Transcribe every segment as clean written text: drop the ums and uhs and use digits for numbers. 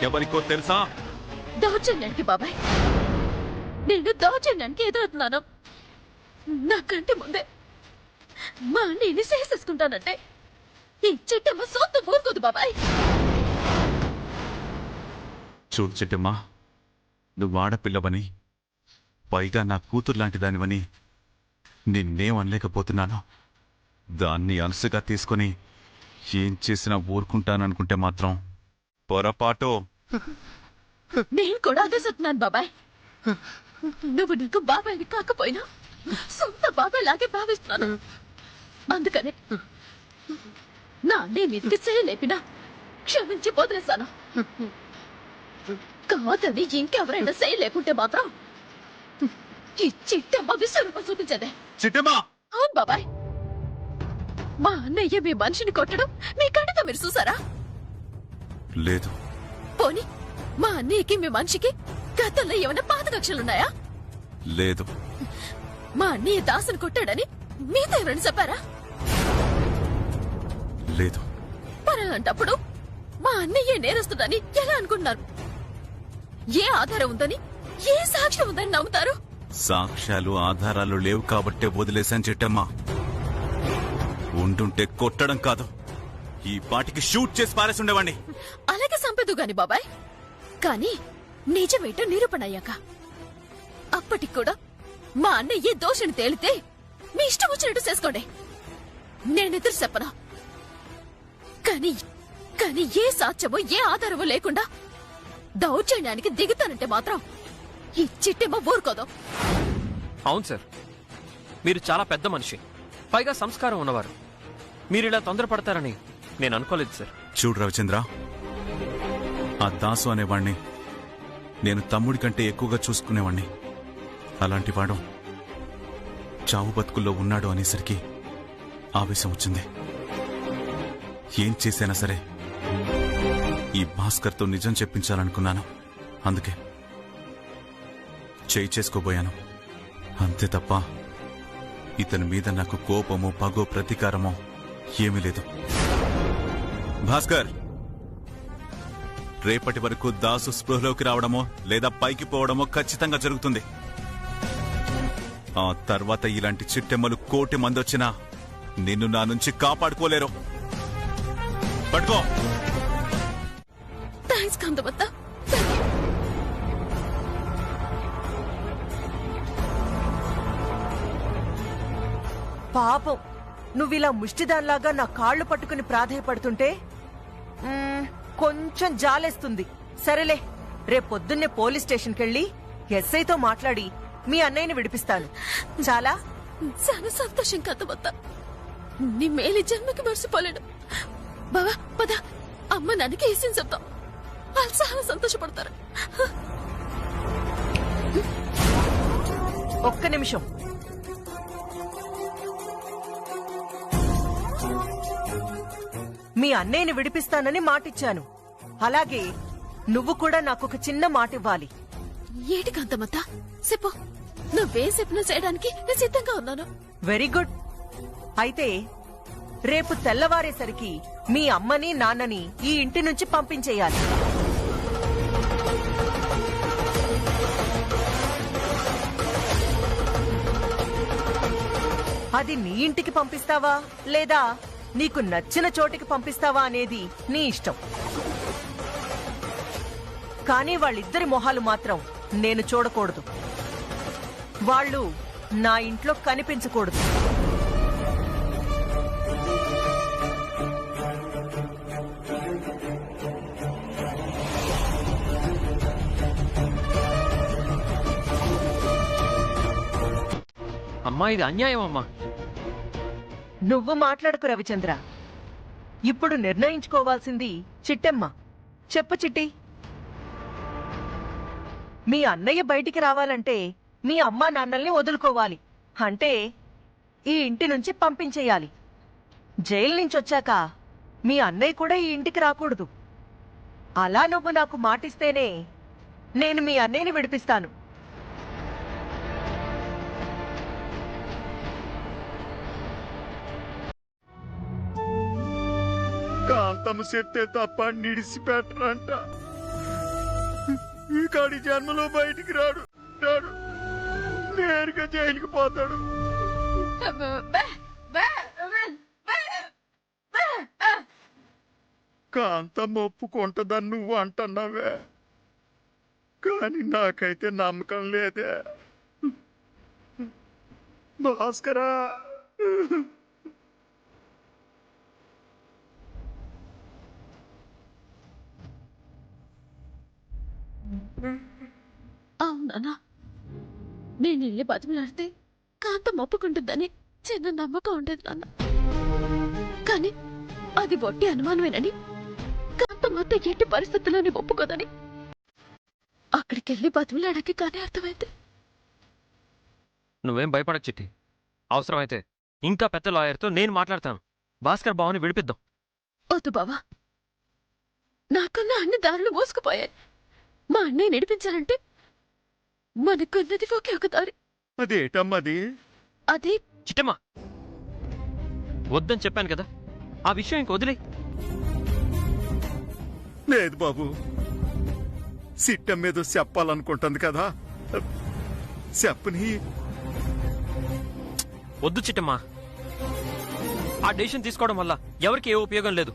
ఎవరికో తెలుసా? దౌర్జన్యానికి బాబాయ్, నేను దౌర్జన్యానికి ఎదురవుతున్నాను. నాకంటే ముందే మా అన్నయ్యని చేసేసుకుంటానంటే ఈ చిట్టమ్మ సొంత ఊరుకోదు బాబాయ్. చూడు చిట్టమ్మా, నువ్వు ఆడపిల్లవని, పైగా నా కూతురు లాంటి దానివని నిన్నేం అనలేకపోతున్నాను. దాన్ని అలసుగా తీసుకొని ఏం చేసినా ఊరుకుంటాననుకుంటే మాత్రం పొరపాటు. నేను కూడా అదే చెప్తున్నాను బాబాయ్. నువ్వు నీకు బాబాయ్ని కాకపోయినా సొంత బాబాయ్ లాగే భావిస్తున్నాను. అందుకనే నా అన్నయ్య మీదకి చేయలేపినా క్షమించి వదిలేశాను. కాదని ఇంకెవరైనా చేయలేకుంటే మాత్రం ఈ చిట్టమ్మ విశ్వరూపం చూపించదే. చిట్టమ్మా! అవును బాబాయ్, మా అన్నయ్య మీ మనిషిని కొట్టడం మీ కంటితో మీరు చూసారా? లేదు. పోనీ మా అన్నయ్యకి మీ మనిషికి గతంలో ఏమైనా పాత కక్షలున్నాయా? లేదు. మా అన్నయ్య దాసుని కొట్టాడని మీతో ఎవరైనా చెప్పారా? లేదు. అలాంటప్పుడు మా అన్నయ్య నేరస్తుడని ఎలా అనుకుంటున్నారు? ఏ ఆధారం ఉందని, ఏ సాక్ష్యం ఉందని నమ్ముతారు? సాక్ష్యాలు ఆధారాలు లేవు కాబట్టే వదిలేశాను చిట్టమ్మా. ఉంటుంటే కొట్టడం కాదు, ఈ పాటికి షూట్ చేసి పారేసి ఉండేవాణ్ణి. అలాగే సంపేదు గాని బాబాయ్. కానీ నిజమేటో నిరూపణ అయ్యాక అప్పటికి కూడా మా అన్నయ్య దోషిని తేలితే మీ ఇష్టం వచ్చినట్టు చేసుకోండి, నేనెదురు చెప్పనా. కానీ ఏ సాక్ష్యమో ఏ ఆధారమో లేకుండా దౌర్జన్యానికి దిగుతానంటే మాత్రం ఈ చిట్టెమ్మ ఊరుకోదు. అవును సార్, మీరు చాలా పెద్ద మనిషి, పైగా సంస్కారం ఉన్నవారు. మీరిలా తొందరపడతారని నేను అనుకోలేదు సార్. చూడు రవిచంద్ర, ఆ దాసు అనేవాణ్ణి నేను తమ్ముడి కంటే ఎక్కువగా చూసుకునేవాణ్ణి. అలాంటి వాడు చావు బతుకుల్లో ఉన్నాడు అనేసరికి ఆవేశం వచ్చింది. ఏం చేసైనా సరే ఈ భాస్కర్తో నిజం చెప్పించాలనుకున్నాను. అందుకే చేయి చేసుకోబోయాను, అంతే తప్ప ఇతని మీద నాకు కోపమో పగో ప్రతీకారమో ఏమీ లేదు. భాస్కర్, రేపటి వరకు దాసు స్పృహలోకి రావడమో లేదా పైకి పోవడమో ఖచ్చితంగా జరుగుతుంది. ఆ తర్వాత ఇలాంటి చిట్టెమ్మలు 1,000,000 మంది వచ్చినా నిన్ను నా నుంచి కాపాడుకోలేరు. పట్టుకో. థాంక్స్ కాంతమత్త. పాపం, నువ్విలా ముష్టిదాన్లాగా నా కాళ్లు పట్టుకుని ప్రాధేయపడుతుంటే కొంచెం జాలేస్తుంది. సరేలే, రేపొద్దున్నే పోలీస్ స్టేషన్కెళ్ళి ఎస్ఐతో మాట్లాడి మీ అన్నయ్యని విడిపిస్తాను. చాలా చాలా సంతోషం కాంతమత్త. నీ మేలు జన్మకి మర్చిపోలేను. బావా పద, అమ్మ నాన్నకి ఏం చెప్తాం, వాళ్ళు చాలా సంతోషపడతారు. ఒక్క నిమిషం. మీ అన్నయ్యని విడిపిస్తానని మాటిచ్చాను. అలాగే నువ్వు కూడా నాకొక చిన్న మాట ఇవ్వాలి. ఏటి కాంతమత్త చెప్పు, నువ్వే చెప్పినా చేయడానికి నేను సిద్ధంగా ఉన్నాను. Very good. అయితే రేపు తెల్లవారేసరికి మీ అమ్మని నాన్నని ఈ ఇంటి నుంచి పంపించేయాలి. అది నీ ఇంటికి పంపిస్తావా లేదా నీకు నచ్చిన చోటికి పంపిస్తావా అనేది నీ ఇష్టం. కానీ వాళ్ళిద్దరి మొహాలు మాత్రం నేను చూడకూడదు. వాళ్ళు నా ఇంట్లో కనిపించకూడదు. అమ్మా, ఇది అన్యాయం అమ్మా. నువ్వు మాట్లాడకు రవిచంద్ర. ఇప్పుడు నిర్ణయించుకోవాల్సింది చిట్టెమ్మ. చెప్పు చిట్టి. మీ అన్నయ్య బయటికి రావాలంటే మీ అమ్మా నాన్నల్ని వదులుకోవాలి. అంటే ఈ ఇంటి నుంచి పంపించేయాలి. జైలు నుంచి వచ్చాక మీ అన్నయ్య కూడా ఈ ఇంటికి రాకూడదు. అలా నువ్వు నాకు మాటిస్తేనే నేను మీ అన్నయ్యని విడిపిస్తాను. కాంతమ్మ చెప్తే తప్ప నిడిసిపెట్టనంట. ఈ కాడి జన్మలో బయటికి రాడు రాడు నేరుగా జైలుకి పోతాడు. కాంతమ్మ ఒప్పుకుంటుందని నువ్వు అంటున్నావే, కానీ నాకైతే నమ్మకం లేదే. భాస్కరా, అవునా, నేను ఇల్లు బతిమలాడితే కాంతం ఒప్పుకుంటుందని చిన్న నమ్మకం ఉండేది నాన్న. కానీ అది బొట్టి అనుమానమేనని, కాంతం మొత్తం ఎట్టి పరిస్థితుల్లోనే ఒప్పుకోదని అక్కడికెళ్ళి బతిమలాడకి కానీ అర్థమైంది. నువ్వేం భయపడకు చిట్టి. అవసరమైతే ఇంకా పెద్ద లాయర్తో నేను మాట్లాడతాను. భాస్కర్ బావని విడిపిద్దాం. వద్దు బావా, నాకున్న అన్ని దారులు మోసుకుపోయాయి. మా అన్నయ్య నడిపించాలంటే మనకున్నది ఒకే ఒక దారి. అదేటమ్మది? అది చిట్టమ్మా, వద్దని చెప్పాను కదా, ఆ విషయం ఇంక వదిలే. లేదు బాబు, సిట్టం మీద చెప్పాలనుకుంటుంది కదా, చెప్పని. వద్దు చిట్టమ్మా, ఆ డెసిషన్ తీసుకోవడం వల్ల ఎవరికి ఏ ఉపయోగం లేదు.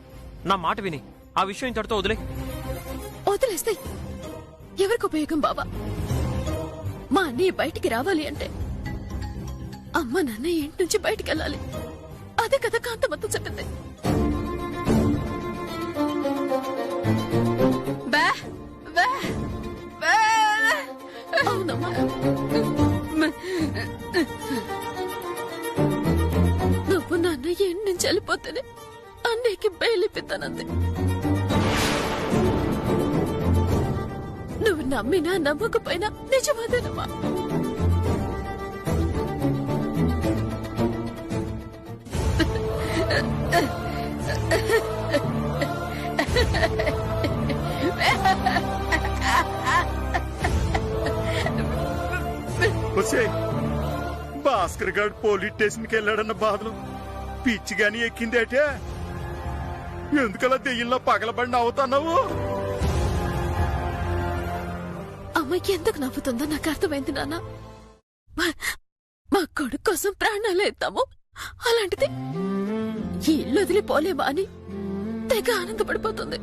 నా మాట విని ఆ విషయం ఇంతటితో వదిలే. వదిలేస్తే ఎవరికి ఉపయోగం బాబా? మా అన్నయ్య బయటికి రావాలి అంటే అమ్మ నాన్న ఇంటి నుంచి బయటికి వెళ్ళాలి. అదే కదా కాంతమ్మతో చెప్పింది. అవునమ్మా, నువ్వు నాన్న ఇంటి నుంచి వెళ్ళిపోతేనే అన్నయ్యకి బయలుపిస్తానంతే. నువ్వు నమ్మినా నమ్మకపోయినా నిజమదేనమ్మా. భాస్కర్ గారు పోలీస్ స్టేషన్కి వెళ్ళాడన్న బాధలో పిచ్చి గాని ఎక్కిందేటే. ఎందుకలా దెయ్యంలో పగలబడి నవ్వుతున్నావు? అమ్మాయికి ఎందుకు నవ్వుతుందో నాకు అర్థమైంది నాన్న. మా కొడుకు కోసం ప్రాణాలు ఎత్తాము, అలాంటిది ఈ ఇల్లు వదిలిపోలేమా అని తెగ ఆనందపడిపోతుంది.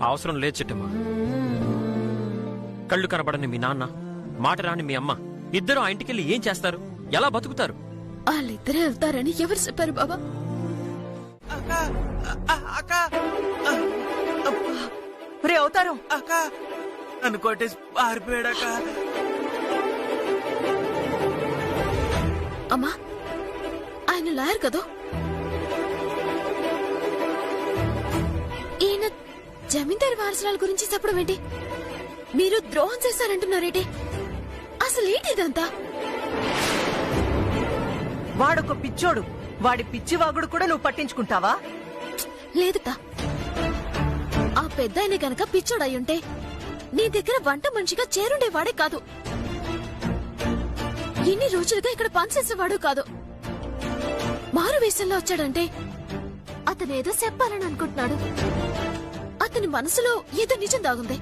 అవసరం లేదు చిట్టమ్మా. కళ్ళు కనబడని మీ నాన్న, మాట రాని మీ అమ్మ ఇద్దరు ఆ ఇంటికెళ్ళి ఏం చేస్తారు? ఎలా బతుకుతారు? వాళ్ళిద్దరే వెళ్తారని ఎవరు చెప్పారు బాబా? రే అవుతారు అక్క నన్ను కొట్టేసి పారిపోయాడక్క. అమ్మా, ఆయన లాయర్ కదా, ఈయన జమీందారు వారసురాల గురించి చెప్పడం ఏంటి? మీరు ద్రోహం చేశారంటున్నారేంటి? అసలు ఏంటి ఇదంతా? వాడొక పిచ్చోడు, వాడి పిచ్చివాగుడు కూడా నువ్వు పట్టించుకుంటావా? లేదుతా, ఆ పెద్దాయన గనక పిచ్చోడయ్యుంటే నీ దగ్గర వంట మనిషిగా చేరుండేవాడే కాదు. ఎన్ని రోజులుగా ఇక్కడ పనిచేసేవాడు కాదు. మారు వేషంలో వచ్చాడంటే అతనేదో చెప్పాలని అనుకుంటున్నాడు. అతని మనసులో ఏదో నిజం దాగుంది.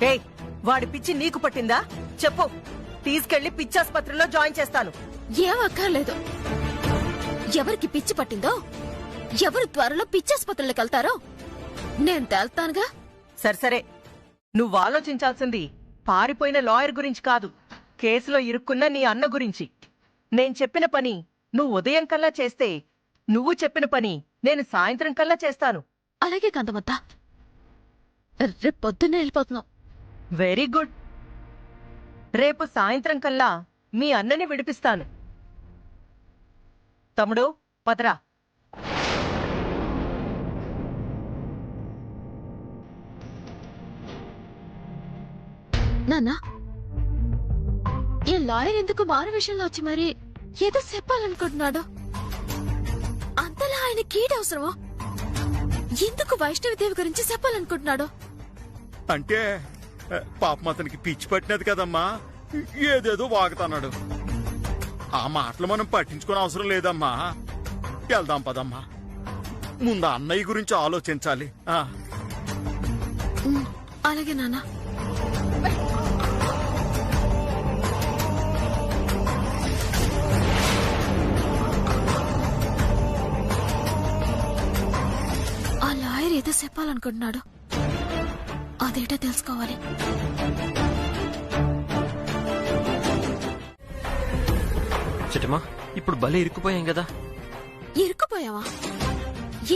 ఏయ్, వాడి పిచ్చి నీకు పట్టిందా? చెప్పు, తీసుకెళ్లి పిచ్చాసుపత్రిలో జాయిన్ చేస్తాను. ఏం అక్కర్లేదు. ఎవరికి పిచ్చి పట్టిందో, ఎవరు త్వరలో పిచ్చాసుపత్రులకు వెళ్తారో నేను తేల్తానుగా. సరే, నువ్వు ఆలోచించాల్సింది పారిపోయిన లాయర్ గురించి కాదు, కేసులో ఇరుక్కున్న నీ అన్న గురించి. నేను చెప్పిన పని నువ్వు ఉదయం కల్లా చేస్తే, నువ్వు చెప్పిన పని నేను సాయంత్రం కల్లా చేస్తాను. అలాగే కాంతమత్త, రేపు పొద్దున్నే వెళ్ళిపోతున్నాం. Very good. రేపు సాయంత్రం కల్లా మీ అన్నని విడిపిస్తాను. తమ్ముడు పదరా. నాన్న, ఈ లాయర్ ఎందుకు మారు విషయంలో వచ్చి మరి ఏదో చెప్పాలనుకుంటున్నాడు? అంతలా ఆయన కీడవసరమో? ఎందుకు వైష్ణవిదేవి గురించి చెప్పాలనుకుంటున్నాడు? అంటే పాపం అతనికి పిచ్చి పట్టినది కదమ్మా, ఏదేదో వాగుతున్నాడు. ఆ మాటలు మనం పట్టించుకునే అవసరం లేదమ్మా. వెళ్దాం పదమ్మా, ముందు అన్నయ్య గురించి ఆలోచించాలి. అలాగే నాన్న. ఆ లాయర్ ఏదో చెప్పాలనుకుంటున్నాడు, అదేటో తెలుసుకోవాలి. చిట్టమ్మా ఇప్పుడు భలే ఇరుక్కుపోయాం కదా. ఇరుక్కుపోయావా?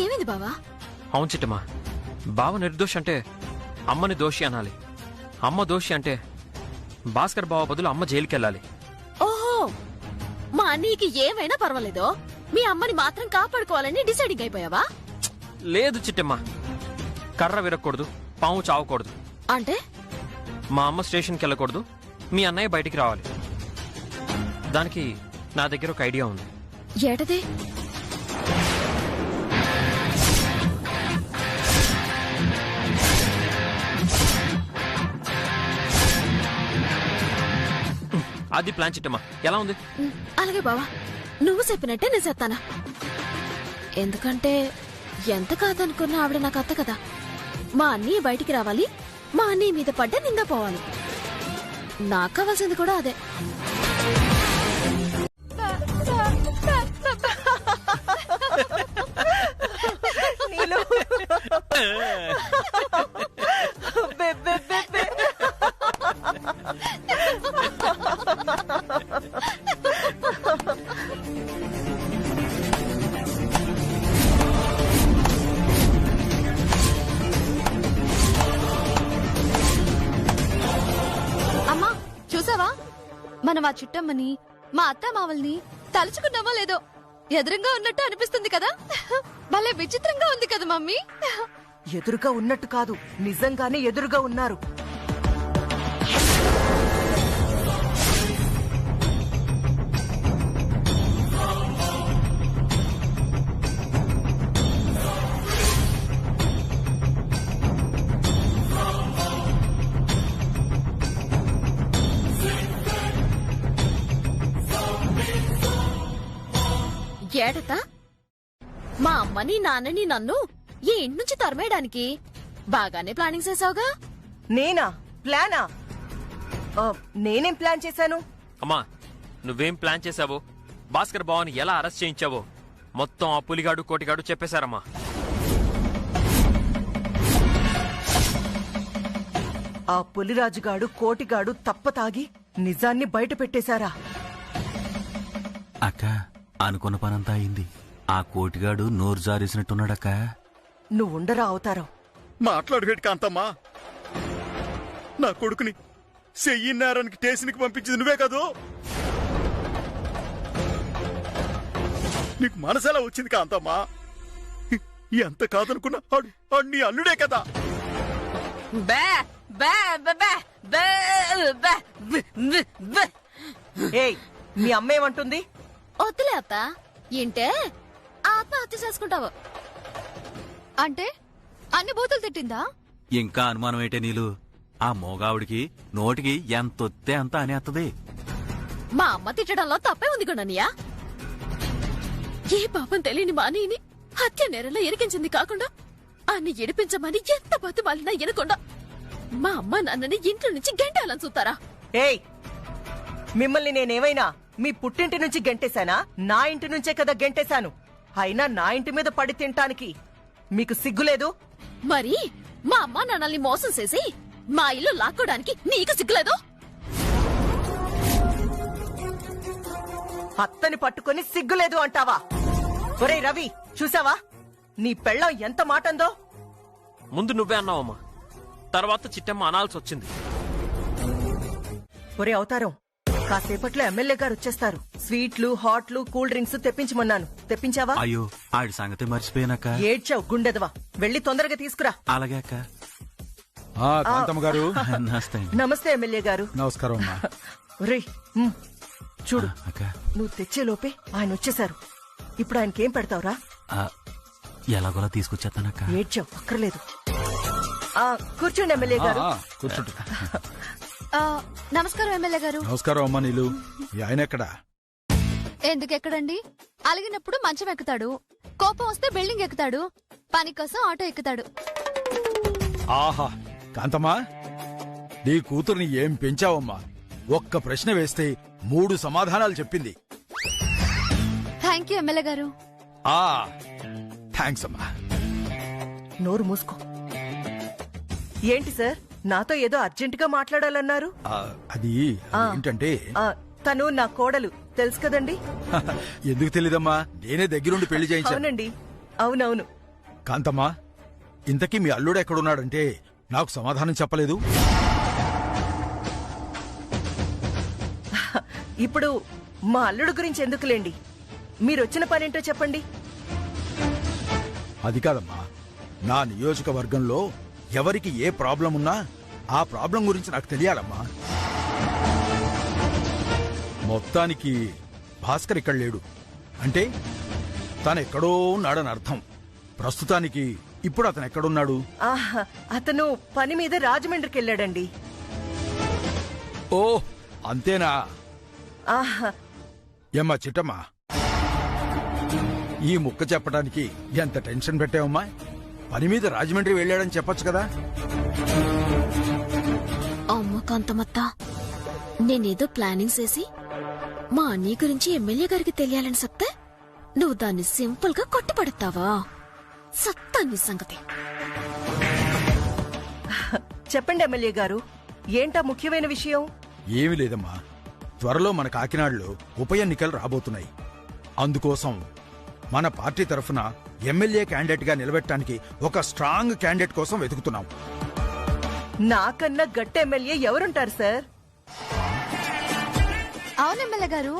ఏమైంది బావా? అవును చిట్టమ్మా, బావ నిర్దోషి అంటే అమ్మని దోషి అనాలి, అమ్మ దోషి అంటే భాస్కర్ బావ బదులు అమ్మ జైలుకెళ్ళాలి. ఓహో, మా అన్నయ్యకి ఏమైనా పర్వాలేదో మీ అమ్మని మాత్రం కాపాడుకోవాలని డిసైడింగ్ అయిపోయావా? లేదు చిట్టమ్మా, కర్ర విరక్కూడదు, పాము చావకూడదు. అంటే మా అమ్మ స్టేషన్కి వెళ్ళకూడదు, మీ అన్నయ్య బయటికి రావాలి. దానికి నా దగ్గర ఒక ఐడియా ఉంది. ఏటది? అది ప్లాన్ చిట్టమ్మా, ఎలా ఉంది? అలాగే బావా, నువ్వు చెప్పినట్టే నేను చెప్తానా. ఎందుకంటే ఎంత కాదనుకున్నా ఆవిడ నాకు అత్త కదా. మా అన్నయ్య బయటికి రావాలి, మా అన్నయ్య మీద పడ్డ నింద పోవాలి. నాకు కావాల్సింది కూడా అదే. నీలు బే, బే, బే, బే. అమ్మా చూసావా, మనం ఆ చుట్టమ్మని మా అత్త మావల్ని తలుచుకున్నామో లేదో ఎదురుగా ఉన్నట్టు అనిపిస్తుంది కదా. భలే విచిత్రంగా ఉంది కదా మమ్మీ. ఎదురుగా ఉన్నట్టు కాదు, నిజంగానే ఎదురుగా ఉన్నారు. ఏడత మా అమ్మని నాన్నని నన్ను ఈ ఇంటి నుంచి తరిమేయడానికి బాగానే ప్లానింగ్ చేసావుగా. నేనా ప్లానా? నేనేం ప్లాన్ చేశాను? అమ్మా, నువ్వేం ప్లాన్ చేశావో, భాస్కర్ బావని ఎలా అరెస్ట్ చేయించావో మొత్తం ఆ పులిగాడు కోటిగాడు చెప్పేశారమ్మా. ఆ పులిరాజుగాడు కోటిగాడు తప్పతాగి నిజాన్ని బయట పెట్టేశారా? అక్క, అనుకున్న పనంతా అయింది. ఆ కోటిగాడు నోరు జారేసినట్టున్నాడక్క. నువ్వుండరా అవతారం. మాట్లాడు వేడి కాంతమ్మా. నా కొడుకుని చెయ్యిన్నారానికి స్టేషన్కి పంపించింది నువ్వే కదూ. నీకు మనసెలా వచ్చింది కాంతమ్మా? ఎంత కాదనుకున్నా ఆడు నీ అల్లుడే కదా. ఏయ్, మీ అమ్మ ఏమంటుంది? వద్దులే అత్త, ఇంటే ఆత్మహత్య చేసుకుంటావు అంటే అన్ని బూతులు తిట్టిందా? ఇంకా అనుమానం ఏంటే నీలు? ఆ మోగావిడికి నోటికి ఎంతొత్తే అంత అనేత్తది. మా అమ్మ తిట్టడంలో తప్పే ఉంది గుణనియా. ఏ పాపం తెలియని మా అన్నయ్యని హత్య నేరంలో ఇరికించింది కాకుండా అన్ని ఎడిపించమని ఎంత బతుమాలినా ఎనకుండా మా అమ్మ నాన్నని ఇంట్లో నుంచి గంటాలని చూస్తారా? ఏయ్, మిమ్మల్ని నేనేమైనా మీ పుట్టింటి నుంచి గెంటేశానా? నా ఇంటి నుంచే కదా గెంటేశాను. అయినా నా ఇంటి మీద పడి తినటానికి మీకు సిగ్గులేదు? మరి మా అమ్మ నాన్నల్ని మోసం చేసి మా ఇల్లు లాక్కోడానికి నీకు సిగ్గులేదు? అత్తని పట్టుకొని సిగ్గులేదు అంటావా? ఒరేయ్ రవి, చూసావా నీ పెళ్ళం ఎంత మాటందో? ముందు నువ్వే అన్నావమ్మా, తర్వాత చిట్టమ్మ అనాల్సి వచ్చింది. ఒరే అవతారం, కాసేపట్లో ఎమ్మెల్యే గారు వచ్చేస్తారు. స్వీట్లు, హాట్లు, కూల్ డ్రింక్స్ తెప్పించమన్నాను. తెప్పించావా? అయ్యో, ఆడి సంగతి మర్చిపోయానక్క. ఏడ్చావు గుండెదవా, వెళ్ళి తొందరగా తీసుకురా. అలాగే అక్క. కాంతమ్మ గారు నమస్తే అండి. నమస్తే ఎమ్మెల్యే గారు. నమస్కారం అమ్మా. ఒరేయ్, చూడు, అక్క, నువ్వు తెచ్చే లోపే ఆయన వచ్చేశారు. ఇప్పుడు ఆయనకేం పెడతావురా? ఎలాగోలా తీసుకొచ్చేస్తానక్క. ఏడ్చావు, అక్కర్లేదు. కూర్చోండి ఎమ్మెల్యే గారు. కూర్చుంటు. నమస్కారం ఎమ్మెల్యే గారు. నమస్కారం అమ్మా. నీలు, ఈ ఆయన ఎక్కడా? ఎందుకెక్కడండి? అలిగినప్పుడు మంచం ఎక్కుతాడు, కోపం వస్తే బిల్డింగ్ ఎక్కుతాడు, పని కోసం ఆటో ఎక్కుతాడు. ఆహా, కాంతమ్మా నీ కూతుర్ని ఏం పెంచావమ్మా? ఒక్క ప్రశ్న వేస్తే 3 సమాధానాలు చెప్పింది. థ్యాంక్ యూ ఎమ్మెల్యే గారు. ఆ థ్యాంక్స్ అమ్మా. నోరు మూసుకో. ఏంటి సార్, నాతో ఏదో అర్జెంటుగా మాట్లాడాలన్నారు? అది ఆ. ఏంటంటే తను నా కోడలు, తెలుసు కదండి? ఎందుకు తెలీదమ్మా, నేనే దగ్గరుండి పెళ్లి చేయించాను. అవునండి, అవునవును. కాంతమ్మా, ఇంతకీ మీ అల్లుడు ఎక్కడున్నాడంటే నాకు సమాధానం చెప్పలేదు. ఇప్పుడు మా అల్లుడు గురించి ఎందుకులేండి, మీరొచ్చిన పనేంటో చెప్పండి. అది కాదమ్మా, నా నియోజకవర్గంలో ఎవరికి ఏ ప్రాబ్లం ఉన్నా ఆ ప్రాబ్లం గురించి నాకు తెలియాలమ్మా. మొత్తానికి భాస్కర్ ఇక్కడ లేడు అంటే తనెక్కడో ఉన్నాడని అర్థం. ప్రస్తుతానికి ఇప్పుడు అతను ఎక్కడున్నాడు? ఆహా, అతను పని మీద రాజమండ్రికి వెళ్ళాడండి. ఓ అంతేనా? ఆహా, ఏమ్మా చిట్టమ్మా, ఈ ముక్క చెప్పడానికి ఎంత టెన్షన్ పెట్టావమ్మా? పని మీద రాజమండ్రి వెళ్ళాడని చెప్పొచ్చు కదా. అమ్మ కాంతమత్త, నేనేదో ప్లానింగ్ చేసి మా అన్నయ్య గురించి ఎమ్మెల్యే గారికి తెలియాలని చెప్తే నువ్వు దాన్ని సింపుల్ గా కొట్టుపడతావా? సత్తాన్ని సంగతి. చెప్పండి ఎమ్మెల్యే గారు, ఏంటా ముఖ్యమైన విషయం? ఏమీ లేదమ్మా, త్వరలో మన కాకినాడలో ఉప ఎన్నికలు రాబోతున్నాయి. అందుకోసం మన పార్టీ తరఫున ఎమ్మెల్యే క్యాండిడేట్ గా నిలబెట్టడానికి ఒక స్ట్రాంగ్ క్యాండిడేట్ కోసం వెతుకుతున్నాం. నాకన్నా గట్టి ఎమ్మెల్యే ఎవరుంటారు సార్? అవును ఎమ్మెల్యే గారు,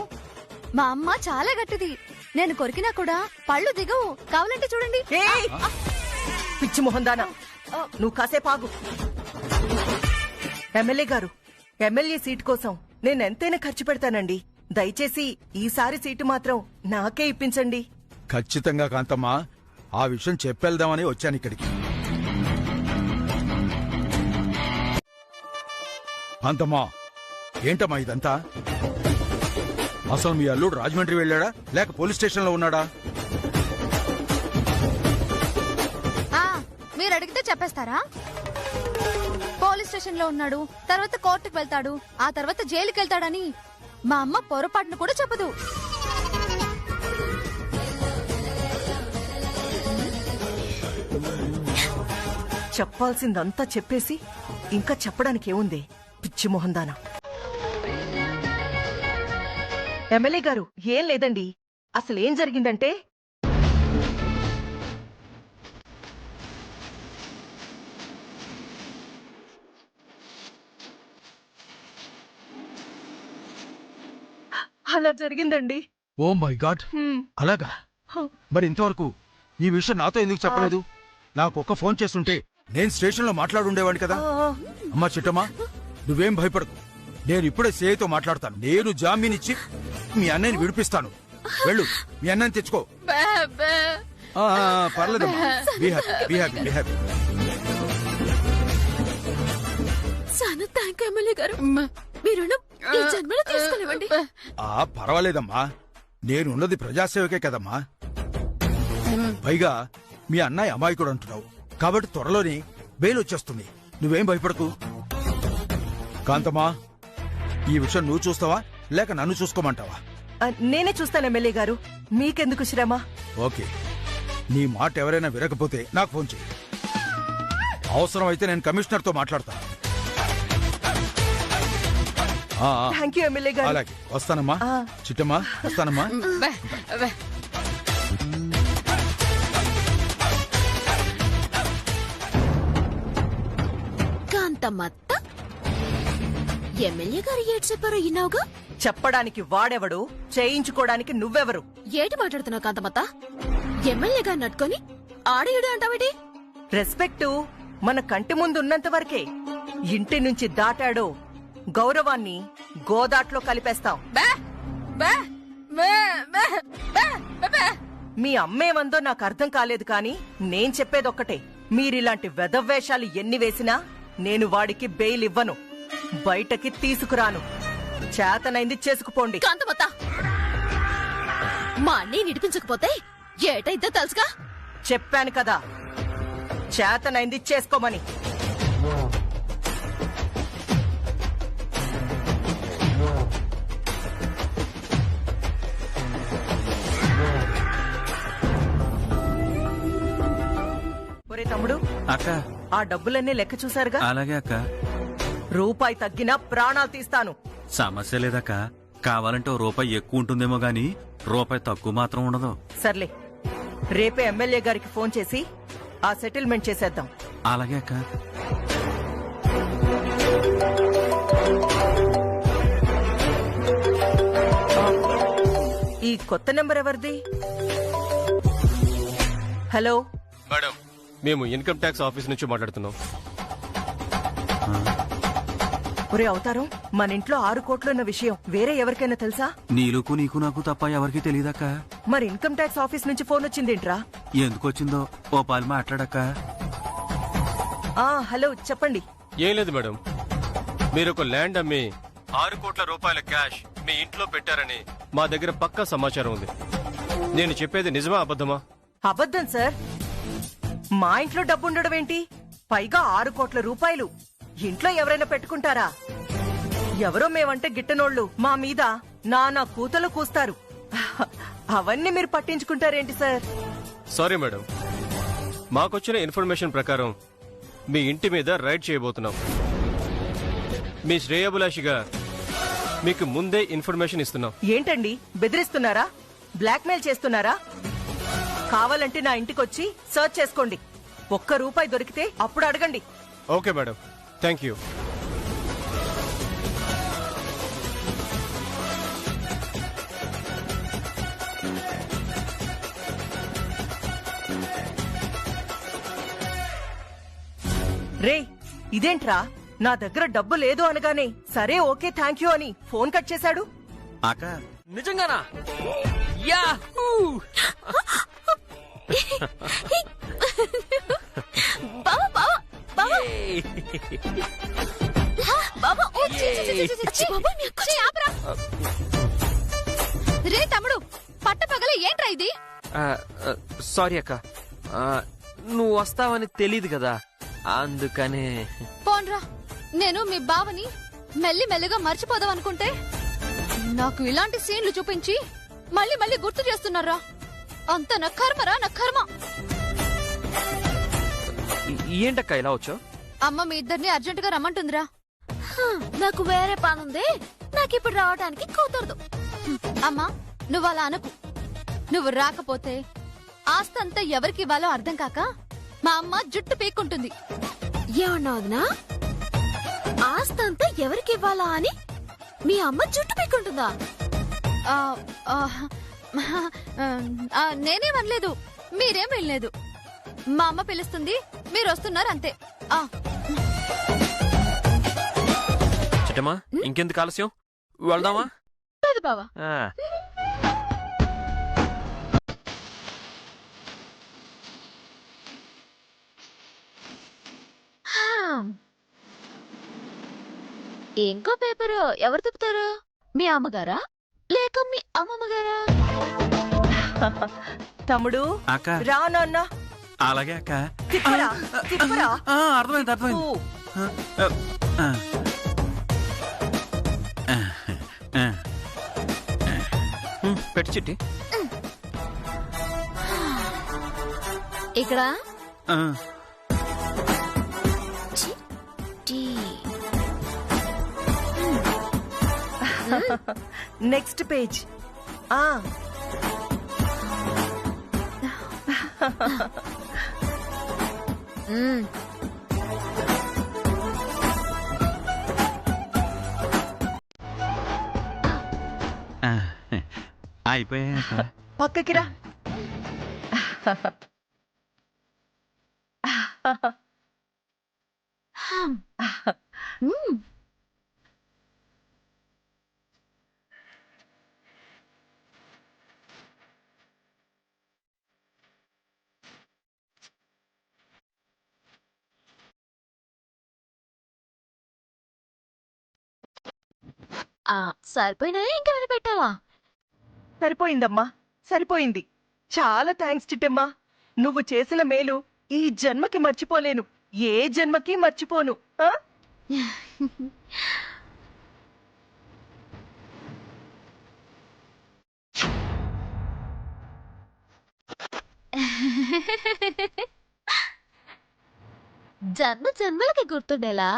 మా అమ్మ చాలా గట్టిది. నేను కొరికినా కూడా పళ్ళు దిగవు. కావాలంటే చూడండి. ఏయ్! పిచ్చి మొహందానా, నువ్వు కాసేపు ఆగు. ఎమ్మెల్యే గారు, ఎమ్మెల్యే సీట్ కోసం నేనెంతైనా ఖర్చు పెడతానండి. దయచేసి ఈసారి సీటు మాత్రం నాకే ఇప్పించండి. ఖచ్చితంగా కాంతమ్మా, ఆ విషయం చెప్పేద్దామని వచ్చాను ఇక్కడికి. కాంతమ్మా, ఏంటమ్మా ఇదంతా? అసలు మీ అల్లుడు రాజమండ్రి వెళ్ళాడా లేక పోలీస్ స్టేషన్ లో ఉన్నాడా? మీరు అడిగితే చెప్పేస్తారా? పోలీస్ స్టేషన్ లో ఉన్నాడు, తర్వాత కోర్టుకు వెళ్తాడు, ఆ తర్వాత జైలుకి వెళ్తాడని మా అమ్మ పొరపాటును కూడా చెప్పదు. చెప్పాల్సిందంతా చెప్పేసి ఇంకా చెప్పడానికి ఏముంది? పిచ్చి మొహందానా. ఎమ్మెల్యే గారు, ఏం లేదండి. అసలేం జరిగిందంటే అలా జరిగిందండి. ఓ మై గాడ్, అలాగా? మరి ఇంతవరకు ఈ విషయం నాతో ఎందుకు చెప్పలేదు? నాకు ఒక్క ఫోన్ చేస్తుంటే నేను స్టేషన్ లో మాట్లాడుండేవాడిని కదా. అమ్మా చిట్టమ్మా, నువ్వేం భయపడకు, నేను ఇప్పుడే సేతో మాట్లాడతాను. నేను జామీనిచ్చి మీ అన్నయ్యని విడిపిస్తాను. వెళ్ళు, మీ అన్నని తెచ్చుకో. పర్లేదమ్మా, be happy, be happy, be happy. చాలా థ్యాంక్ యూ ఎమ్మెల్యే గారు, మీ రుణం ఈ జన్మలో తీసుకోలేవండి. పర్వాలేదమ్మా, నేనున్నది ప్రజాసేవకే కదమ్మా. పైగా మీ అన్నయ్య అమాయకుడు అంటున్నావు కాబట్టి త్వరలోనే బెయిల్ వచ్చేస్తుంది. నువ్వేం భయపడకు. కాంతమ్మా, ఈ విషయం నువ్వు చూస్తావా లేక నన్ను చూసుకోమంటావా? నేనే చూస్తాను ఎమ్మెల్యే గారు, మీకెందుకు శ్రమ? ఓకే, నీ మాట ఎవరైనా వినకపోతే నాకు ఫోన్ చేయి. అవసరం అయితే నేను కమిషనర్తో మాట్లాడతాను. థ్యాంక్ యూ ఎమ్మెల్యే గారు. అలాగే, వస్తానమ్మా. చిట్టమ్మా, వస్తానమ్మా. కాంతమ్మత్త, ఎమ్మెల్యే గారు ఏడు చెప్పారో ఇన్నావుగా? చెప్పడానికి వాడెవడు, చేయించుకోవడానికి నువ్వెవరు? ఏటి మాట్లాడుతున్నావు కాంతమ్మత్త? ఎమ్మెల్యే గారు నట్టుకొని ఆడేయుడు అంటావేటి? రెస్పెక్టు మన కంటి ముందు ఉన్నంత వరకే. ఇంటి నుంచి దాటాడో గౌరవాన్ని గోదాట్లో కలిపేస్తాం. మీ అమ్మేమందో నాకు అర్థం కాలేదు కానీ నేను చెప్పేదొక్కటే, మీరిలాంటి వెధవ్వేషాలు ఎన్ని వేసినా నేను వాడికి బెయిల్ ఇవ్వను, బయటకి తీసుకురాను. చేతనైంది చేసుకుపోండి. కాంతమ్మత్త, మా అన్నీ నిడిపించకపోతే ఏటైద్దో తెలుసుగా? చెప్పాను కదా, చేతనైంది చేసుకోమని. అక్క ఆ డబ్బులన్నీ లెక్క చూసారుగా. అలాగే అక్క. రూపాయి తగ్గినా ప్రాణాలు తీస్తాను. సమస్య లేదక్క. కావాలంటే ఓ రూపాయి ఎక్కువ ఉంటుందేమో గాని రూపాయి తక్కువ మాత్రం ఉండదు. సర్లే, రేపే ఎమ్మెల్యే గారికి ఫోన్ చేసి ఆ సెటిల్మెంట్ చేసేద్దాం. అలాగే అక్క. ఈ కొత్త నెంబర్ ఎవరిది? హలో మేడం, మేము ఇన్కమ్ ట్యాక్స్ ఆఫీస్ నుంచి మాట్లాడుతున్నాం. ఒరే అవతారం, మన ఇంట్లో 6 కోట్లున్న విషయం వేరే ఎవరికైనా తెలుసా? నీకు నాకు తప్ప ఎవరికి తెలియదక్క. మరి ఇన్కమ్ ట్యాక్స్ ఆఫీస్ నుంచి ఫోన్ వచ్చిందేంట్రా? ఎందుకొచ్చిందో ఓ పాలు మాట్లాడక్క. హలో చెప్పండి. ఏం లేదు మేడం, మీరు ఒక ల్యాండ్ అమ్మి 6 కోట్ల రూపాయల క్యాష్ మీ ఇంట్లో పెట్టారని మా దగ్గర పక్కా సమాచారం ఉంది. నేను చెప్పేది నిజమా అబద్ధమా? అబద్ధం సార్. మా ఇంట్లో డబ్బు ఉండడం ఏంటి? పైగా 6 కోట్ల రూపాయలు ఇంట్లో ఎవరైనా పెట్టుకుంటారా? ఎవరో మేమంటే గిట్టనోళ్లు మా మీద నానా కూతలు కూస్తారు. అవన్నీ మీరు పట్టించుకుంటారేంటి సార్? సారీ మేడం, మాకొచ్చిన ఇన్ఫర్మేషన్ ప్రకారం మీ ఇంటి మీద రైడ్ చేయబోతున్నాం. మీ శ్రేయోభిలాషిగా మీకు ముందే ఇన్ఫర్మేషన్ ఇస్తున్నాం. ఏంటండి, బెదిరిస్తున్నారా? బ్లాక్మెయిల్ చేస్తున్నారా? కావాలంటే నా ఇంటికొచ్చి సర్చ్ చేసుకోండి. 1 రూపాయి దొరికితే అప్పుడు అడగండి. Okay madam, thank you. రే, ఇదేంట్రా? నా దగ్గర డబ్బు లేదు అనగానే సరే ఓకే థ్యాంక్ యూ అని ఫోన్ కట్ చేశాడు. అక్క నిజంగానా? యాహూ! బావా బావా బావా బావా, ఓ, ఛీ, ఛీ, ఛీ, ఛీ, ఛీ, బావా, మీ అక్క, ఛీ, ఆపరా. రే తమ్ముడు, పట్టపగల ఏంట్రా ఇది? సారీ అక్క, నువ్వు వస్తావని తెలీదు కదా, అందుకనే. పోన్రా, నేను మీ బావని మెల్లిగా మర్చిపోదాం అనుకుంటే నాకు ఇలాంటి సీన్లు చూపించి మళ్ళీ గుర్తు చేస్తున్నారా? అంత నా కర్మరా, నా కర్మ. ఏంటక్క ఇలా వచ్చావు? అమ్మ మీ ఇద్దరిని అర్జెంటుగా రమ్మంటుందిరా. నాకు వేరే పనుంది, నాకిప్పుడు రావడానికి కుదరదు. అమ్మా, నువ్వు అలా అనకు. నువ్వు రాకపోతే ఆస్తంతా ఎవరికి ఇవ్వాలో అర్థం కాక మా అమ్మ జుట్టు పీక్కుంటుంది. ఏమన్నా వదినా? ఆస్తంతా ఎవరికి ఇవ్వాలా అని మీ అమ్మ జుట్టు పీక్కుంటుందా? ఆ, ఆ, నేనేమనలేదు, మీరేం వెళ్ళలేదు. మా అమ్మ పిలుస్తుంది, మీరు వస్తున్నారు అంతే. చిట్టమ్మా, ఇంకెందుకు ఆలస్యం, వెళ్దామా? లేదు బావా. ఇంకో పేపరు ఎవరు తిప్పుతారు? మీ అమ్మగారా లేక మీ అమ్మమ్మగారా? తమ్ముడు అక్క. రా నాన్న. అలాగే అక్క. తిప్పరా, తిప్పరా. అర్థమైంది. ఓ, పెట్టి చిట్టి. ఇక్కడ ఆ. చిట్టి. Next page. అయిపోయాక పక్కకి రా. సరిపోయినా ఇంకేమైనా పెట్టావా? సరిపోయిందమ్మా, సరిపోయింది. చాలా థ్యాంక్స్ చిట్టమ్మా. నువ్వు చేసిన మేలు ఈ జన్మకి మర్చిపోలేను, ఏ జన్మకి మర్చిపోను. జన్మ జన్మలకి గుర్తుండేలా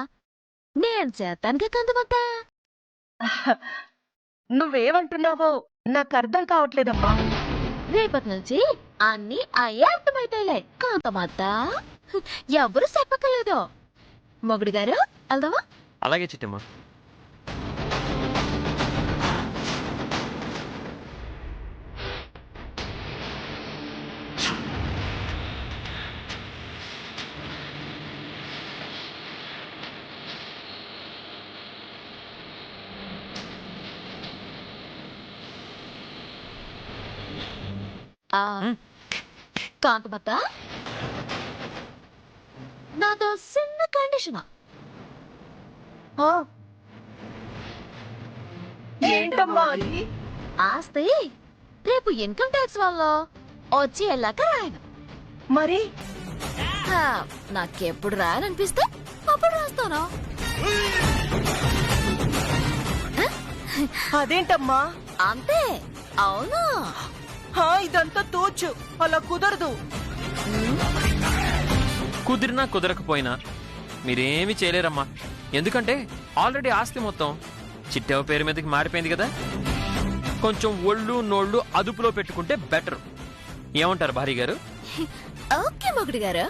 నేను చేస్తానుగా కందమత్త. నువ్వేమంటున్నావో నాకు అర్థం కావట్లేదమ్మా. రేపటి నుంచి అన్ని అయ్యే అర్థమైతాయిలే కాంతమత్త. ఎవరు చెప్పక్కర్లేదు. మొగుడు గారు వెళ్దామా? అలాగే చిట్టమ్మ. కాంతమత్త, నాతో చిన్న కండిషన్. ఏంటమ్మా అది? ఆస్తి రేపు ఇన్కమ్ ట్యాక్స్ వల్ల వచ్చేలాగా రాయను. మరి నాకెప్పుడు రాయననిపిస్తే అప్పుడు రాస్తాను. అదేంటమ్మా? అంతే. అవును. ఇదంతా తోచు, అలా కుదరదు. కుదిరినా కుదరకపోయినా మీరేమీ చేయలేరమ్మా. ఎందుకంటే ఆల్రెడీ ఆస్తి మొత్తం చిట్టెవ పేరు మీదకి మారిపోయింది కదా. కొంచెం ఒళ్ళు నోళ్ళు అదుపులో పెట్టుకుంటే బెటర్. ఏమంటారు భార్య గారు? ఓకే మొగుడు గారు.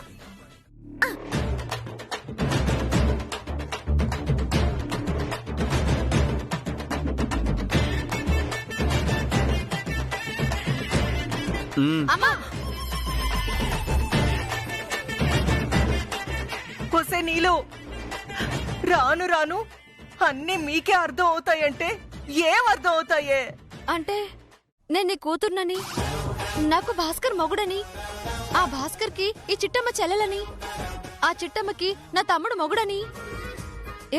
అమ్మా, కొసే నీళ్ళు రాను రాను అన్ని మీకే అర్థం అవుతాయంటే ఏం అర్థం అవుతాయే? అంటే నేను నీ కూతుర్నని, నాకు భాస్కర్ మొగుడని, ఆ భాస్కర్ కి ఈ చిట్టమ్మ చెల్లెలని, ఆ చిట్టమ్మకి నా తమ్ముడు మొగుడని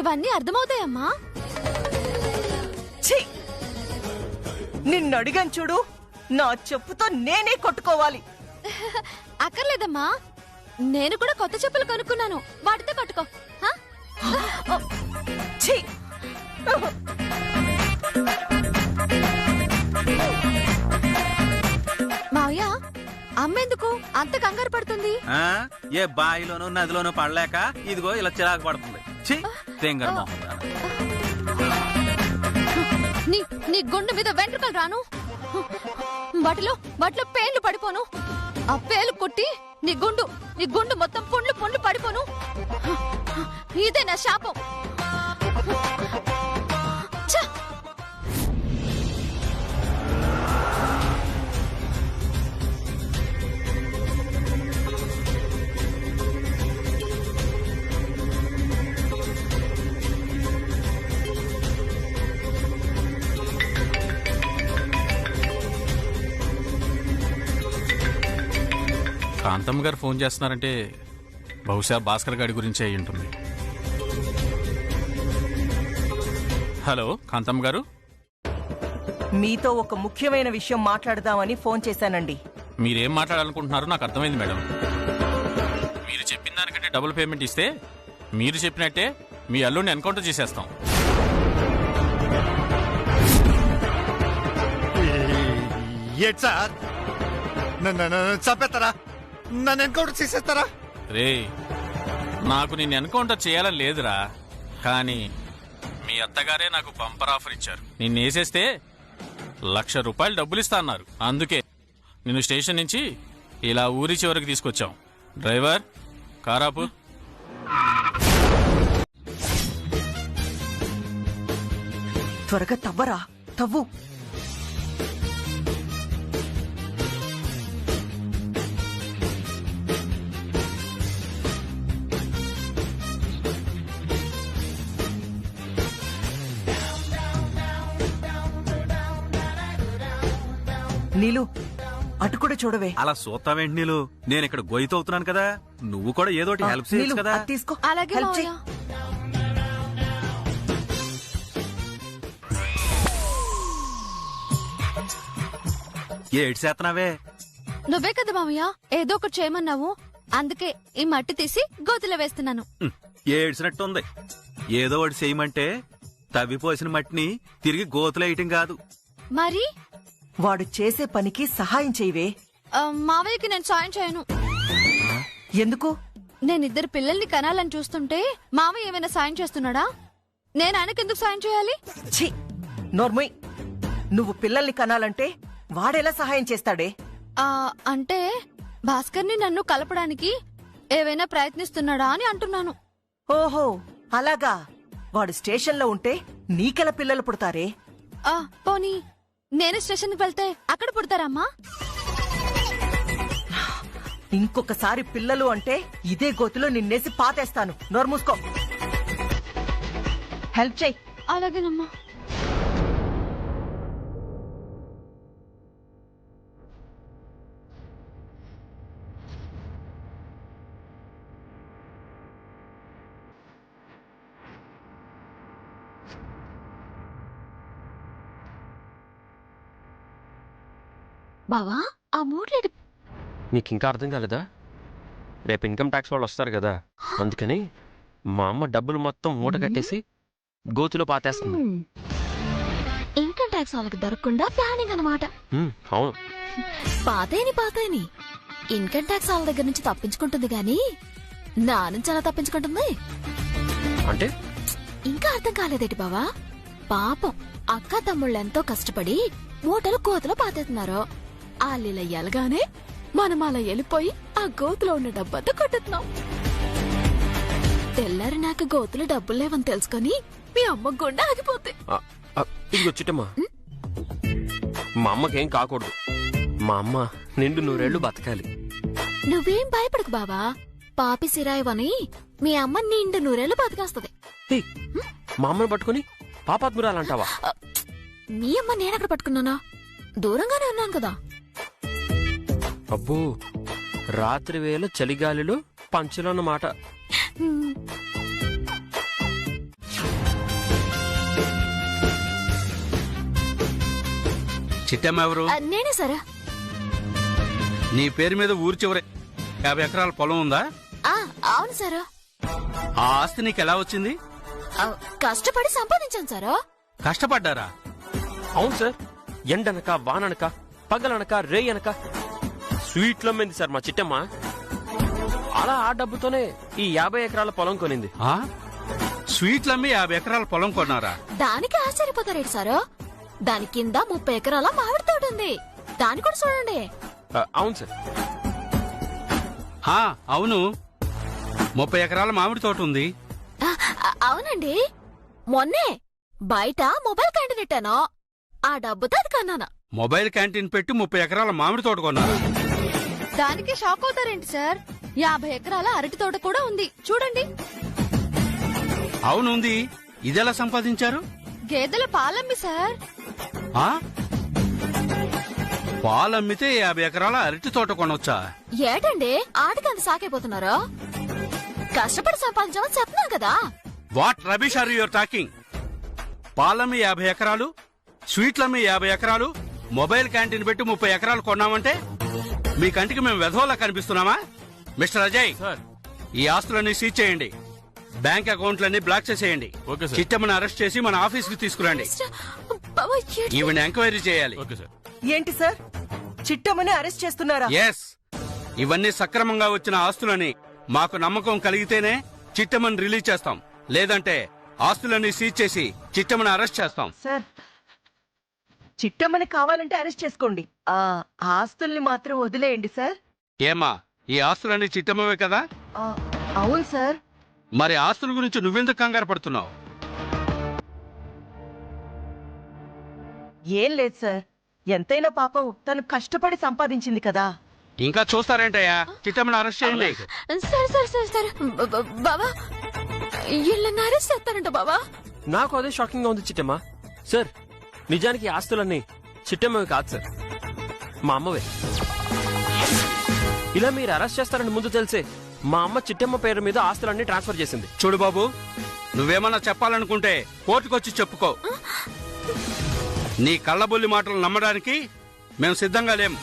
ఇవన్నీ అర్థమవుతాయమ్మా. ఛీ! నిన్నడిగాను చూడు, నా చెప్పుతో నేనే కొట్టుకోవాలి. అక్కర్లేదమ్మా, నేను కూడా కొత్త చెప్పులు కొనుక్కున్నాను, వాటితో కట్టుకో. హా? ఛీ! మావయ్య, అమ్మెందుకు అంత కంగారు పడుతుంది? ఆ? ఏ బాయిలోనూ నదిలోనూ పడలేక ఇదిగో ఇలా చిరాకు పడుతుంది. ఛీ, తెంగర మొహం దాన. నీ గుండె మీద వెంట్రుకలు రాను, వాటిలో పేర్లు పడిపోను. ఆ పేర్లు కొట్టి నీ గుండు మొత్తం పుండ్లు పడిపోను. ఇదే నా శాపం. ఛ! కాంతమ్మ గారు ఫోన్ చేస్తున్నారంటే బహుశా భాస్కర్ గారి గురించి అయి ఉంటుంది. హలో కాంతమ్మ గారు. మీతో ఒక ముఖ్యమైన విషయం మాట్లాడదామని ఫోన్ చేశానండి. మీరేం మాట్లాడాలనుకుంటున్నారో నాకు అర్థమైంది మేడం. మీరు చెప్పిన దానికంటే డబుల్ పేమెంట్ ఇస్తే మీరు చెప్పినట్టే మీ అల్లుడిని ఎన్కౌంటర్ చేసేస్తాం. ఏంటి సార్, నన్ను చంపేస్తారా? నన్ను ఎన్కౌంటర్ చేసేస్తారా? రే, నాకు నిన్ను ఎన్కౌంటర్ చేయాలని లేదురా, కానీ మీ అత్తగారే నాకు బంపర్ ఆఫర్ ఇచ్చారు. నిన్ను వేసేస్తే ₹1,00,000 డబ్బులు ఇస్తా అన్నారు. అందుకే నిన్ను స్టేషన్ నుంచి ఇలా ఊరి చివరికి తీసుకొచ్చాం. డ్రైవర్, కారాపు. త్వరగా తవ్వరా, తవ్వు. నీలు, అటు కూడా చూడవే. అలా చూస్తావేంటి నీళ్ళు? నేను ఇక్కడ గొయ్యితవుతున్నాను కదా, నువ్వు కూడా ఏదోటి హెల్ప్ చేయొచ్చు కదా. అది తీసుకో. అలాగే హెల్ప్ చెయ్. మావయ్య. ఏడు చేస్తున్నావే? నువ్వే కదా మావయ్య ఏదో ఒకటి చేయమన్నావు, అందుకే ఈ మట్టి తీసి గోతిలో వేస్తున్నాను. ఏడ్చినట్టుంది. ఏదో ఒకటి చేయమంటే తవ్విపోసిన మట్టిని తిరిగి గోతులో వేయటం కాదు. మరి వాడు చేసే పనికి సహాయం చేయవే. మావయ్యకి నేను సాయం చేయను. ఎందుకు? నేనిద్దరు పిల్లల్ని కనాలని చూస్తుంటే మామయ్య ఏమైనా సాయం చేస్తున్నాడా? నేను ఆయనకెందుకు సాయం చేయాలి? ఛీ నోర్మయ్, నువ్వు పిల్లల్ని కనాలంటే వాడెలా సహాయం చేస్తాడే? అంటే భాస్కర్ని నన్ను కలపడానికి ఏవైనా ప్రయత్నిస్తున్నాడా అని అంటున్నాను. ఓహో అలాగా. వాడు స్టేషన్లో ఉంటే నీకెలా పిల్లలు పుడతారే? పోనీ నేను స్టేషన్కి వెళ్తే అక్కడ పుడతారమ్మా? ఇంకొకసారి పిల్లలు అంటే ఇదే గోతిలో నిన్నేసి పాతేస్తాను. నోరు మూసుకో. హెల్ప్ చెయ్యి. అలాగేనమ్మా. బావా ఆ మూడ్లేడు. నీకు ఇంకా అర్థం కాలేదా? రేపు ఇన్కమ్ ట్యాక్స్ వాళ్ళు వస్తారు కదా, అందుకని మా అమ్మ డబ్బులు మొత్తం మూట కట్టేసి గోతులో పాతేస్తుంది. ఇన్కమ్ ట్యాక్స్ వాళ్ళకి దొరకకుండా ప్లానింగ్ అన్నమాట. అవును. పాతేని ఇన్కమ్ ట్యాక్స్ వాళ్ళ దగ్గర నుంచి తప్పించుకుంటుంది గాని నా నుంచి అలా తప్పించుకుంటుంది అంటే ఇంకా అర్థం కాలేదేటి బావా? పాపం అక్క తమ్ముళ్ళెంతో కష్టపడి మూటలు గోతులో పాతేస్తున్నారు. ఆళ్ళిలా ఎలగానే మనం అలా వెళ్ళిపోయి ఆ గోతులో ఉన్న డబ్బంతా కొట్టుతున్నాం. తెల్లారి నాకు గోతులో డబ్బులు లేవని తెలుసుకొని మీ అమ్మ గుండె ఆగిపోతే. ఇదిగో చిట్టమ్మా, మా అమ్మకేం కాకూడదు. మా అమ్మ నిండు 100 ఏళ్లు బతకాలి. నువ్వేం భయపడకు బావా, పాపి సిరాయివని మీ అమ్మ నిండు 100 ఏళ్లు బతికేస్తది. మా అమ్మని పట్టుకుని పాపాత్మురాలంటావా? మీ అమ్మ నేనెక్కడ పట్టుకున్నానా? దూరంగానే ఉన్నాను కదా. అబ్బో, రాత్రి వేళ చలిగాలిలో పంచులన్నమాట. చిట్టమ్మ ఎవరు? నేనే సార్. నీ పేరు మీద ఊరి చివరి 50 ఎకరాల పొలం ఉందా? అవును సార్. ఆ ఆస్తి నీకు ఎలా వచ్చింది? కష్టపడి సంపాదించాను సార్. కష్టపడ్డారా? అవును సార్. ఎండనక వాననక పగలనక రేయనక స్వీట్లమ్మింది సార్ మా చిట్టమ్మ. అలా ఆ డబ్బుతోనే ఈ 50 ఎకరాల పొలం కొనింది. స్వీట్లమ్మి 50 ఎకరాల పొలం కొన్నారా? దానికి ఆశ్చర్యపోతారేంటి సార్? దాని కింద 30 ఎకరాల మామిడి తోట ఉంది. దాన్ని కూడా చూడండి. అవును సార్. అవును, 30 ఎకరాల మామిడి తోట ఉంది. అవునండి, మొన్నే బయట మొబైల్ క్యాంటీన్ పెట్టాను. ఆ డబ్బుతో అది కన్నాను. మొబైల్ క్యాంటీన్ పెట్టి 30 ఎకరాల మామిడి తోట కొన్నారా? దానికి షాక్ అవుతారేంటి సార్? 50 ఎకరాల అరటి తోట కూడా ఉంది చూడండి. అవునుంది. ఇదెలా సంపాదించారు? గేదెల పాలమ్మి సార్. పాలమ్మితే 50 ఎకరాల అరటి తోట కొనొచ్చా? ఏటండి ఆటకి అంత సాకైపోతున్నారో? కష్టపడి సంపాదించామని చెప్తున్నా కదా. What rubbish are your talking? పాలమ్మి 50 ఎకరాలు, స్వీట్లమ్మి 50 ఎకరాలు, మొబైల్ క్యాంటీన్ పెట్టి 30 ఎకరాలు కొన్నామంటే మీ కంటికి మేము వెధవలా కనిపిస్తున్నామా? మిస్టర్ అజయ్, ఈ ఆస్తులన్నీ సీజ్ చేయండి. బ్యాంక్ అకౌంట్లన్నీ బ్లాక్ చేసేయండి. చిట్టమ్మని అరెస్ట్ చేసి మన ఆఫీస్ కి తీసుకురండి. ఈవిడ ఎంక్వైరీ చేయాలి. ఏంటి సార్, చిట్టమ్మని అరెస్ట్ చేస్తున్నారా? ఎస్, ఇవన్నీ సక్రమంగా వచ్చిన ఆస్తులని మాకు నమ్మకం కలిగితేనే చిట్టమ్మని రిలీజ్ చేస్తాం. లేదంటే ఆస్తులన్నీ సీజ్ చేసి చిట్టమ్మని అరెస్ట్ చేస్తాం. సార్, చిట్టమ్మని కావాలంటే అరెస్ట్ చేసుకోండి. ఆస్తుల్ని మాత్రం వదిలేయండి సార్. ఏమా, ఈ ఆస్తులన్నీ చిట్టమ్మవే కదా? అవును సార్. మరి ఆస్తుల గురించి నువ్వెందుకు కంగారు పడుతున్నావు? ఏం లేదు సార్, ఎంతైనా పాపం తను కష్టపడి సంపాదించింది కదా. ఇంకా చూస్తారేంటయ్యా, చిట్టమ్మని అరెస్ట్ చేయండి. సరే బాబా, వీళ్ళని అరెస్ట్ చేస్తారంట బాబా. నాకు అదే షాకింగ్ గా ఉంది చిట్టమ్మ. సార్, నిజానికి ఆస్తులన్నీ చిట్టమ్మవి కాదు సార్, మా అమ్మవే. ఇలా మీరు అరెస్ట్ చేస్తారని ముందు తెలిసే మా అమ్మ చిట్టమ్మ పేరు మీద ఆస్తులన్నీ ట్రాన్స్ఫర్ చేసింది. చూడు బాబు, నువ్వేమన్నా చెప్పాలనుకుంటే కోర్టుకొచ్చి చెప్పుకో. నీ కళ్ళబొల్లి మాటలు నమ్మడానికి మేము సిద్ధంగా లేం.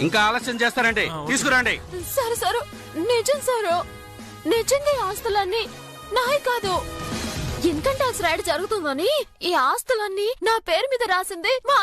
ఇంకా ఆలస్యం చేస్తారంటే తీసుకురండి. సారు నిజం సారు, నిజంగా ఈ ఆస్తులన్నీ నాయి కాదు. ఇన్కమ్ ట్యాక్స్ రైడ్ జరుగుతుందని ఈ ఆస్తులన్నీ నా పేరు మీద రాసింది మా